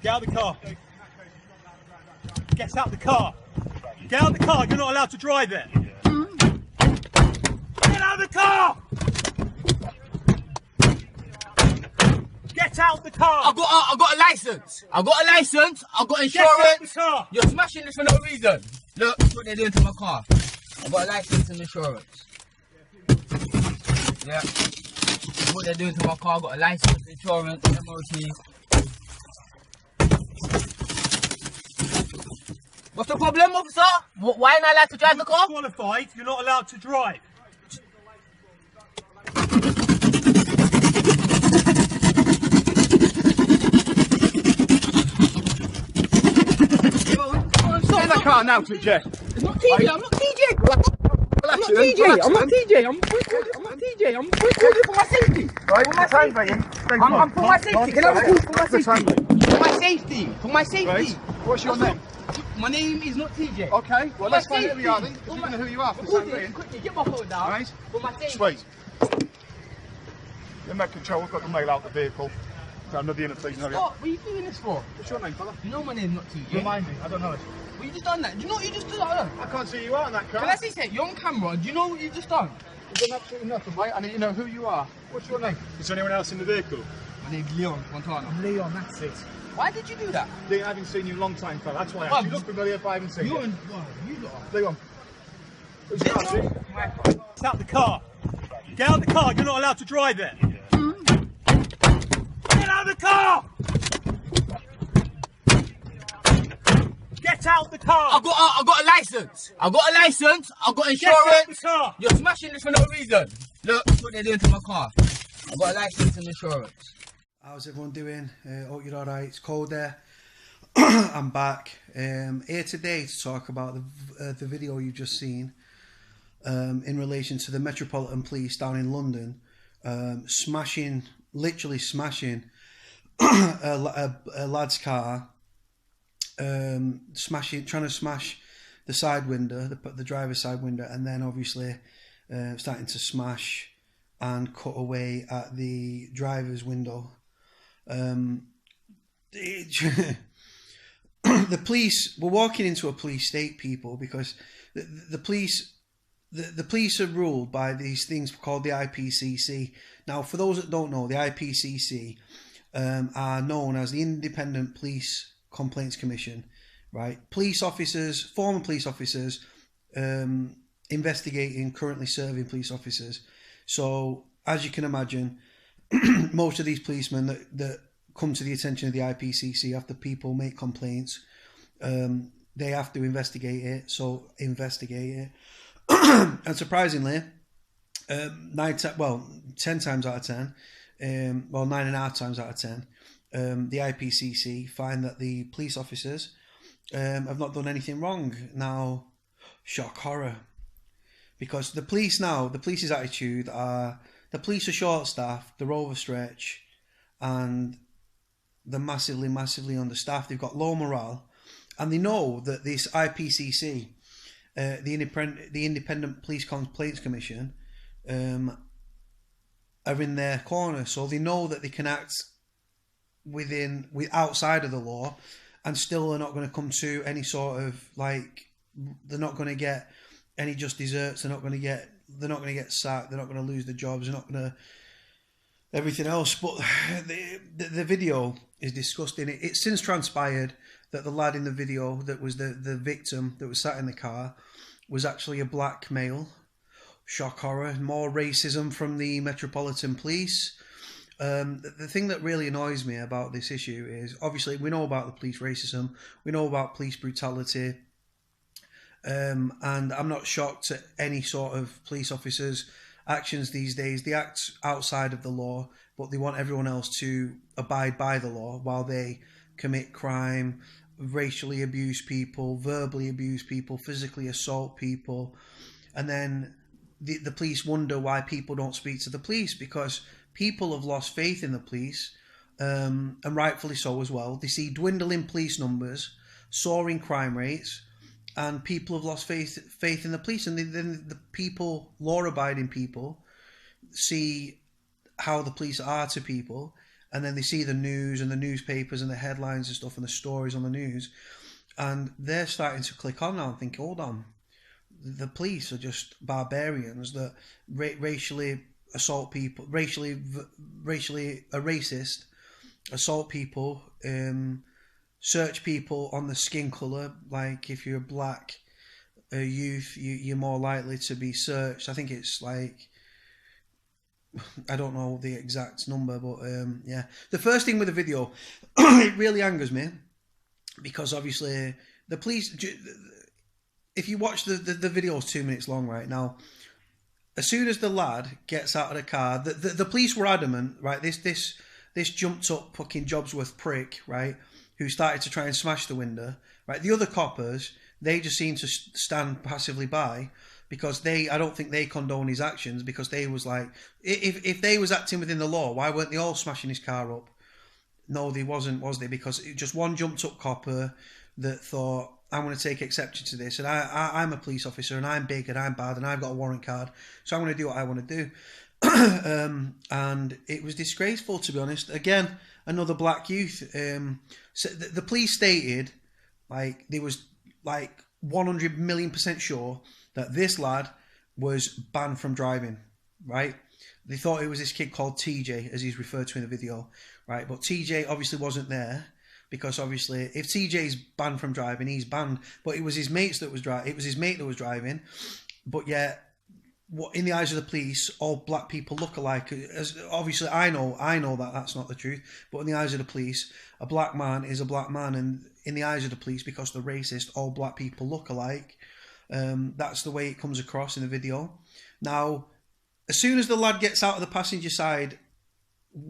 Get out of the car. Get out of the car. Get out of the car. You're not allowed to drive it. Get out of the car. Get out of the car. I got a license. I got a license. I got insurance. Get out of the car. You're smashing this for no reason. Look what they're doing to my car. I got a license and insurance. Yeah. What they're doing to my car. I got a license, insurance, MOT. What's the problem, officer? Why am I allowed to drive the car? You're qualified. You're not allowed to drive. Stop that car now, TJ. It's not TJ. I'm not TJ. I'm not TJ. I'm not TJ. I'm not TJ. I'm recording for my safety. Right, for my safety. I'm for my safety. Can I record for my safety? For my safety. For my safety. Right. What's your name? My name is not TJ. Okay, well let's find out who you are then. You know who you are for the time being. Quickly, get my phone down. Right. For my safety. Sweet. You're in control, we've got the mail out the vehicle. Another unit, please. What are you doing this for? What's your name, fella? You know my name's not TJ. Remind me, I don't know it. Well, you just done that. Do you know what you just done? I can't see you out in that car. Can I say, you're on camera. Do you know what you just done? You've done absolutely nothing, mate. I need to know who you are. What's your name? Is there anyone else in the vehicle? My name's Leon Fontana. Leon, that's it. Why did you do that? I haven't seen you in a long time, fella. That's why I asked. You look familiar if I haven't seen you. You lot. Leon. Who's the car, Get out of the car. Get out of the car. You're not allowed to drive it. Get out of the car. Get out of the car. I got a license. I got a license. I got insurance. Get out of the car. You're smashing this for no reason. Look what they're doing to my car. I got a license and insurance. How's everyone doing? Hope you're alright. It's cold there. I'm back here today to talk about the video you've just seen in relation to the Metropolitan Police down in London literally smashing a lad's car, trying to smash the side window, the driver's side window, and then obviously starting to smash and cut away at the driver's window. The police were walking into a police state, people, because the police are ruled by these things called the IPCC. Now, for those that don't know, the IPCC are known as the Independent Police Complaints Commission, right? Police officers, former police officers, investigating currently serving police officers. So, as you can imagine, most of these policemen that come to the attention of the IPCC after people make complaints, they have to investigate it. So investigate it, and surprisingly, 10 times out of 10, 9.5 times out of 10, the IPCC find that the police officers have not done anything wrong. Now, shock horror, because the police's attitude are, the police are short-staffed, they're overstretched, and they're massively understaffed. They've got low morale, and they know that this IPCC, the Independent Police Complaints Commission, are in their corner, so they know that they can act outside of the law, and still are not going to come to any sort of, like, they're not going to get any just desserts. They're not going to get sacked. They're not going to lose their jobs. They're not going to everything else. But the video is disgusting. It's since transpired that the lad in the video that was the victim that was sat in the car was actually a black male. Shock horror. More racism from the Metropolitan Police. The thing that really annoys me about this issue is, obviously, we know about the police racism. We know about police brutality. And I'm not shocked at any sort of police officers' actions these days. They act outside of the law, but they want everyone else to abide by the law while they commit crime, racially abuse people, verbally abuse people, physically assault people. And then the police wonder why people don't speak to the police, because people have lost faith in the police, and rightfully so as well. They see dwindling police numbers, soaring crime rates, and people have lost faith in the police. And then the people, law-abiding people, see how the police are to people, and then they see the news and the newspapers and the headlines and stuff and the stories on the news, and they're starting to click on now and think, hold on, the police are just barbarians that racially assault people, racially a racist, assault people, search people on the skin colour. Like if you're a black youth, you're more likely to be searched. I think it's like, I don't know the exact number, but yeah. The first thing with the video, it really angers me, because obviously the police, if you watch the video is 2 minutes long right now, as soon as the lad gets out of the car, the police were adamant, right, this jumped up fucking Jobsworth prick, right, who started to try and smash the window, right, the other coppers, they just seemed to stand passively by, because I don't think they condone his actions, because they was like, if they was acting within the law, why weren't they all smashing his car up? No, they wasn't, was they? Because just one jumped up copper that thought, I'm going to take exception to this, and I'm a police officer, and I'm big, and I'm bad, and I've got a warrant card, so I'm going to do what I want to do. And it was disgraceful, to be honest. Again, another black youth. So the police stated, like, they was like 100 million% sure that this lad was banned from driving, right? They thought it was this kid called TJ, as he's referred to in the video, right? But TJ obviously wasn't there, because obviously if TJ's banned from driving, he's banned. But it was his mates that was driving. It was his mate that was driving. But yet, what in the eyes of the police, all black people look alike. As obviously, I know that that's not the truth. But in the eyes of the police, a black man is a black man, and in the eyes of the police, because they're racist, all black people look alike. That's the way it comes across in the video. Now, as soon as the lad gets out of the passenger side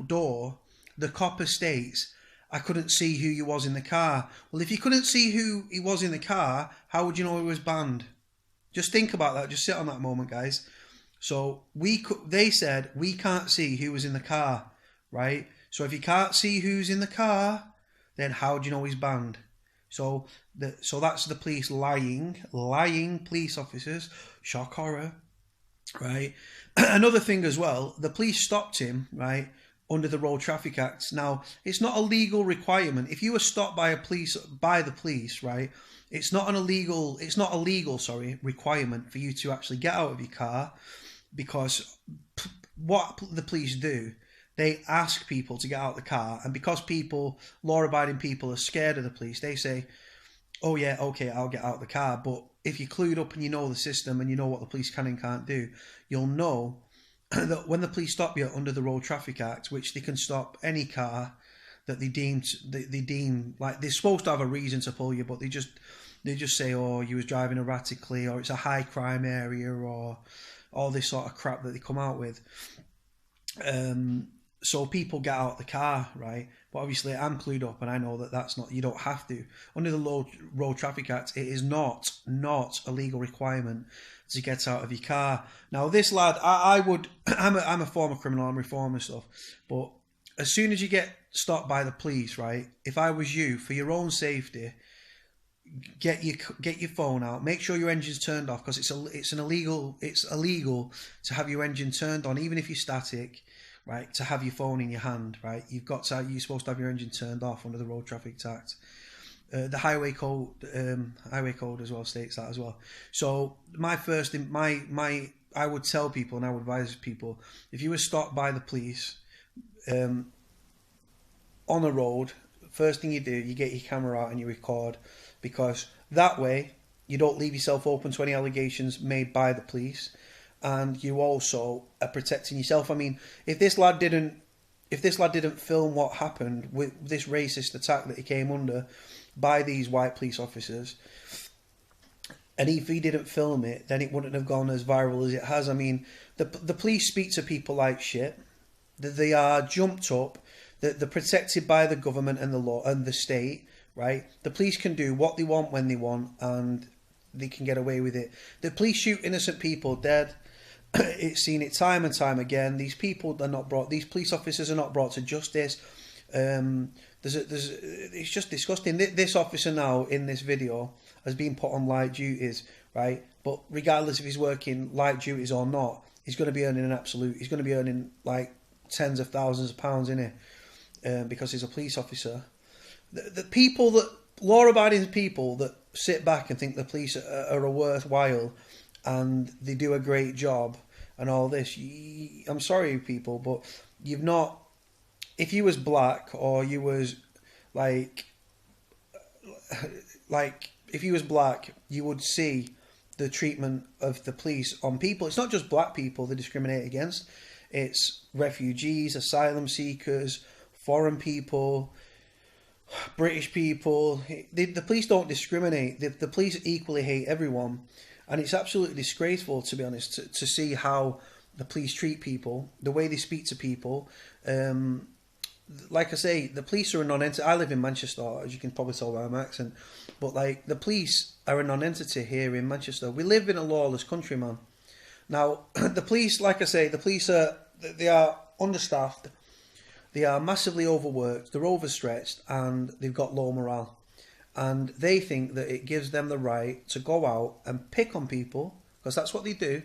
door, the copper states, I couldn't see who you was in the car. Well, if you couldn't see who he was in the car, how would you know he was banned? Just think about that. Just sit on that moment, guys. So they said, we can't see who was in the car, right? So if you can't see who's in the car, then how do you know he's banned? So that's the police lying police officers. Shock horror, right? Another thing as well, the police stopped him, right, under the Road Traffic Act. Now, it's not a legal requirement. If you were stopped by the police, right, it's not a legal requirement for you to actually get out of your car, because what the police do, they ask people to get out of the car, and because law-abiding people are scared of the police, they say, oh yeah, okay, I'll get out of the car. But if you're clued up and you know the system and you know what the police can and can't do, you'll know that when the police stop you under the Road Traffic Act, which they can stop any car that they deem like, they're supposed to have a reason to pull you, but they just say, oh, you was driving erratically, or it's a high crime area, or all this sort of crap that they come out with. So people get out of the car, right? But obviously I'm clued up and I know that that's not, you don't have to. Under the Road Traffic Act, it is not a legal requirement to get out of your car. Now this lad, I'm a former criminal, I'm reformed and stuff, but as soon as you get stopped by the police, right, if I was you, for your own safety, get your phone out, make sure your engine's turned off, because it's illegal to have your engine turned on, even if you're static, right, to have your phone in your hand, right? You're supposed to have your engine turned off under the Road Traffic Act. The highway code as well states that as well. So I would tell people, and I would advise people, if you were stopped by the police on the road, first thing you do, you get your camera out and you record, because that way you don't leave yourself open to any allegations made by the police, and you also are protecting yourself. I mean, if this lad didn't film what happened with this racist attack that he came under by these white police officers, and if he didn't film it, then it wouldn't have gone as viral as it has. I mean, the police speak to people like shit. They are jumped up. They're protected by the government and the law and the state, right? The police can do what they want when they want, and they can get away with it. The police shoot innocent people dead. It's seen it time and time again. These police officers are not brought to justice. It's just disgusting. This officer now in this video has been put on light duties, right? But regardless if he's working light duties or not, he's going to be earning an absolute. He's going to be earning like tens of thousands of pounds in it because he's a police officer. The people that, law-abiding people that sit back and think the police are worthwhile and they do a great job and all this, I'm sorry people, but you've not, if you was black or you was like if you was black, you would see the treatment of the police on people. It's not just black people they discriminate against, it's refugees, asylum seekers, foreign people, British people. The police don't discriminate. The police equally hate everyone, and it's absolutely disgraceful, to be honest, to see how the police treat people, the way they speak to people. Like I say, the police are a non-entity. I live in Manchester, as you can probably tell by my accent, but like the police are a non-entity here in Manchester. We live in a lawless country, man. Now, the police, like I say, the police they are understaffed. They are massively overworked, they're overstretched, and they've got low morale. And they think that it gives them the right to go out and pick on people, because that's what they do.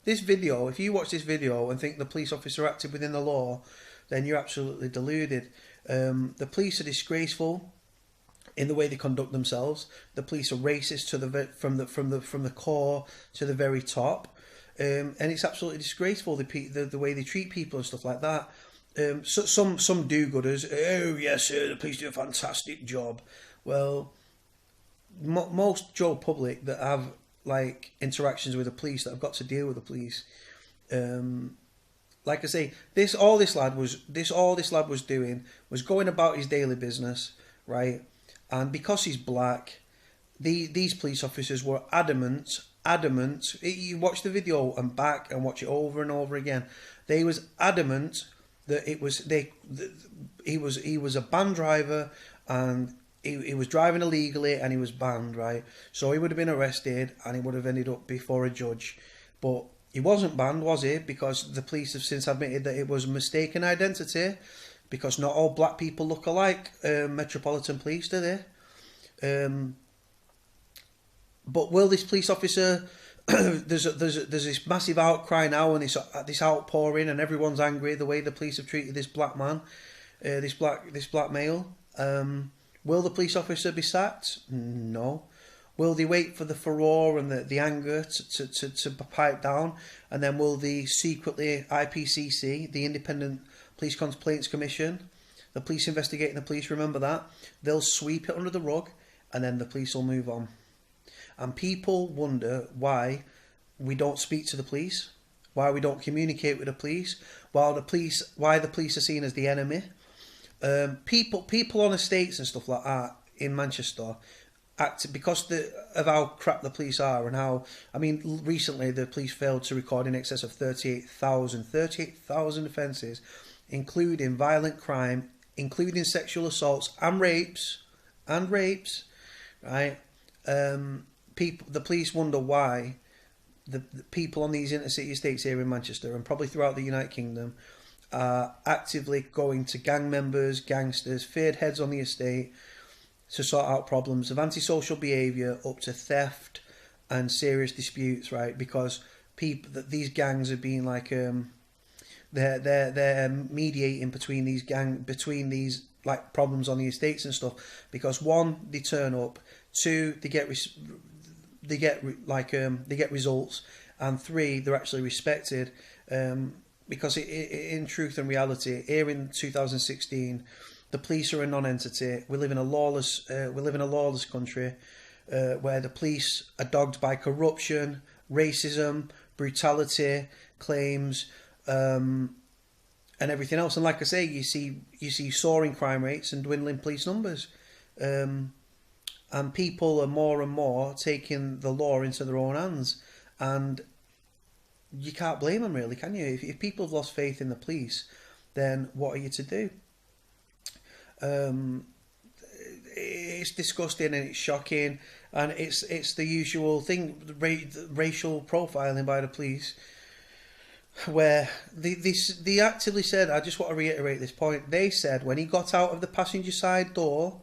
This video, if you watch this video and think the police officer acted within the law, then you're absolutely deluded. The police are disgraceful in the way they conduct themselves. The police are racist from the core to the very top, and it's absolutely disgraceful the way they treat people and stuff like that. So some do-gooders, oh yes, the police do a fantastic job. Well, most Joe Public that have like interactions with the police, that have got to deal with the police, like I say, all this lad was doing was going about his daily business, right? And because he's black, these police officers were adamant. You watch the video and back and watch it over and over again. They was adamant that he was a banned driver, and he was driving illegally and he was banned, right? So he would have been arrested and he would have ended up before a judge. But he wasn't banned, was he? Because the police have since admitted that it was a mistaken identity, because not all black people look alike. Metropolitan Police, do they? But will this police officer? there's this massive outcry now, and this outpouring, and everyone's angry the way the police have treated this black man, this black male. Will the police officer be sacked? No. Will they wait for the furore and the anger to pipe down, and then will the secretly IPCC, the Independent Police Complaints Commission, the police investigating the police, remember that, they'll sweep it under the rug, and then the police will move on. And people wonder why we don't speak to the police, why we don't communicate with the police, why the police are seen as the enemy. People on estates and stuff like that in Manchester act because of how crap the police are, and how, I mean, recently the police failed to record in excess of 38,000 offences, including violent crime, including sexual assaults and rapes, right? The police wonder why the people on these intercity estates here in Manchester, and probably throughout the United Kingdom, are actively going to gang members, gangsters, feared heads on the estate to sort out problems of antisocial behaviour up to theft and serious disputes, right? Because these gangs are being like they're mediating between these like problems on the estates and stuff, because one, they turn up, two, they get results, and three, they're actually respected. Because in truth and reality, here in 2016, the police are a non-entity. We live in a lawless country where the police are dogged by corruption, racism, brutality, claims, and everything else. And like I say, you see soaring crime rates and dwindling police numbers. And people are more and more taking the law into their own hands. And you can't blame them, really, can you? If people have lost faith in the police, then what are you to do? It's disgusting and it's shocking, and it's the usual thing, racial profiling by the police, where they actively said, I just want to reiterate this point, they said when he got out of the passenger side door,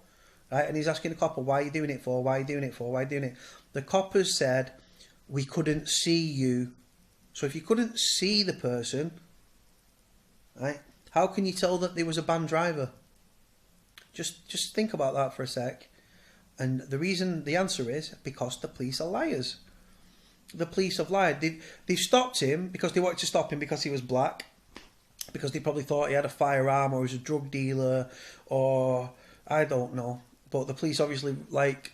right, and he's asking the copper, why are you doing it for, why are you doing it for, why are you doing it? The coppers said, we couldn't see you. So if you couldn't see the person, right, How can you tell that there was a banned driver? Just think about that for a sec. And the answer is because the police are liars. The police have lied. They stopped him because they wanted to stop him because he was black, because they probably thought he had a firearm or he was a drug dealer, or I don't know. But the police, obviously, like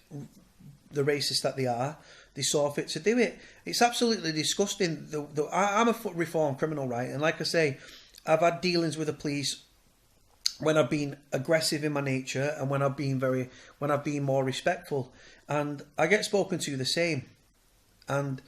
the racists that they are, they saw fit to do it. It's absolutely disgusting. I'm a reformed criminal, right? And like I say, I've had dealings with the police when I've been aggressive in my nature and when I've been more respectful, and I get spoken to the same. And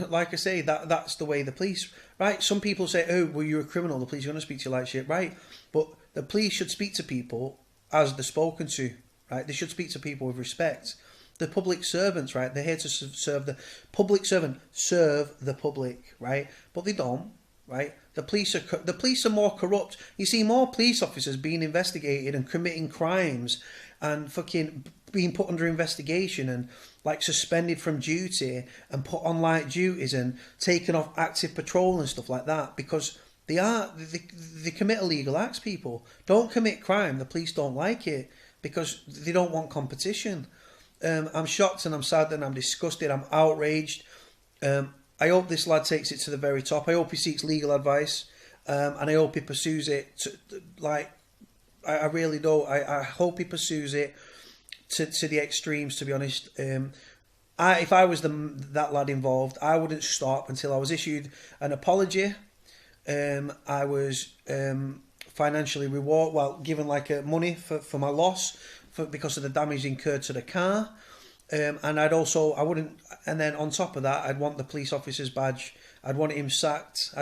like I say, that's the way the police, right? Some people say, oh, well, you're a criminal, the police are going to speak to you like shit, right? But the police should speak to people as they're spoken to, right? They should speak to people with respect. The public servants, right? They're here to serve the public servant, serve the public, right? But they don't, right? The police are more corrupt. You see more police officers being investigated and committing crimes and fucking being put under investigation and like suspended from duty and put on light duties and taken off active patrol and stuff like that, because they commit illegal acts. People don't commit crime. The police don't like it because they don't want competition. I'm shocked and I'm sad and I'm disgusted. I'm outraged. I hope this lad takes it to the very top. I hope he seeks legal advice, and I hope he pursues it. I really do. I hope he pursues it to the extremes. To be honest, if I was that lad involved, I wouldn't stop until I was issued an apology. I was financially given like money for my loss because of the damage incurred to the car. And I wouldn't, and then on top of that, I'd want the police officer's badge. I'd want him sacked.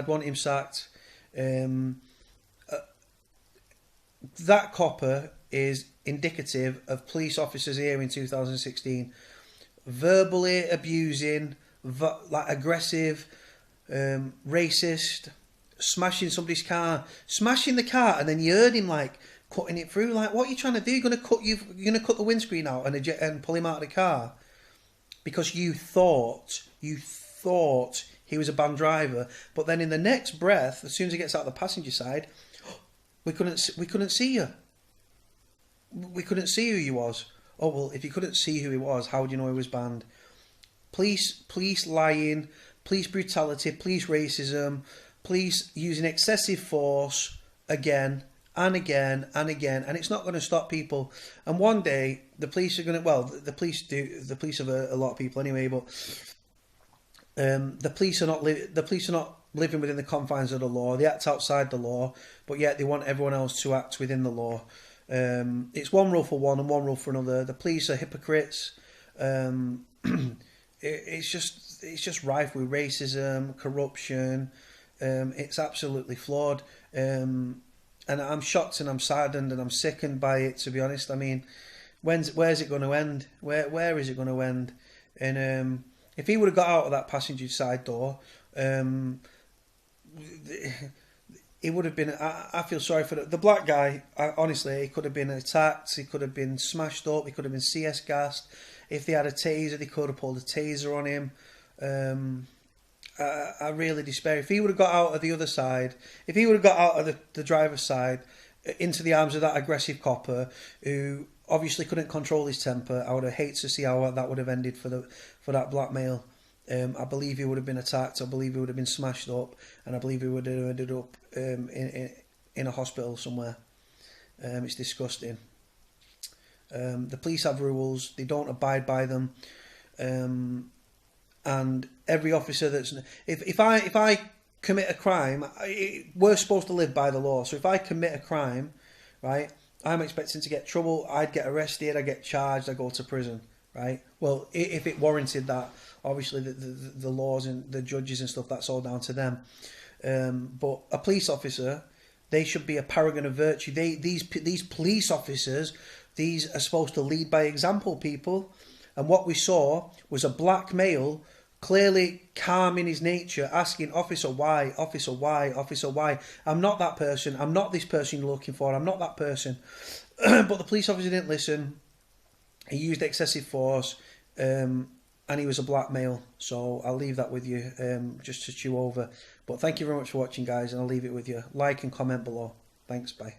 That copper is indicative of police officers here in 2016, verbally abusing, like aggressive, racist, smashing somebody's car, smashing the car, and then you heard him like cutting it through. Like, what are you trying to do? You're gonna cut the windscreen out and pull him out of the car because you thought he was a banned driver. But then in the next breath, as soon as he gets out the passenger side, we couldn't see you. We couldn't see who he was. Oh well, if you couldn't see who he was, how would you know he was banned? Police lying, police brutality, police racism, police using excessive force again and again and again, and it's not going to stop people. And one day the police are going to, well, the police have a lot of people anyway, but the police are not living within the confines of the law. They act outside the law, but yet they want everyone else to act within the law. It's one rule for one and one rule for another. The police are hypocrites. It's just rife with racism, corruption. It's absolutely flawed. And I'm shocked and I'm saddened and I'm sickened by it, to be honest. I mean, where's it going to end? Where is it going to end? And if he would have got out of that passenger side door, it would have been. I feel sorry for the black guy. Honestly, he could have been attacked. He could have been smashed up. He could have been CS gassed. If they had a taser, they could have pulled a taser on him. I really despair. If he would have got out of the other side, if he would have got out of the driver's side into the arms of that aggressive copper who obviously couldn't control his temper, I would have hated to see how that would have ended for that black male. I believe he would have been attacked. I believe he would have been smashed up, and I believe he would have ended up in a hospital somewhere. It's disgusting. The police have rules. They don't abide by them. And every officer if I commit a crime, we're supposed to live by the law. So if I commit a crime, right, I'm expecting to get trouble. I'd get arrested. I get charged. I go to prison, right? Well, if it warranted that, obviously the laws and the judges and stuff, that's all down to them. But a police officer, they should be a paragon of virtue. These police officers, these are supposed to lead by example, people. And what we saw was a black male, clearly calm in his nature, asking, officer, why? Officer, why? Officer, why? I'm not that person. I'm not this person you're looking for. I'm not that person. But the police officer didn't listen. He used excessive force, and he was a black male. So I'll leave that with you, just to chew over. But thank you very much for watching, guys, and I'll leave it with you. Like and comment below. Thanks, bye.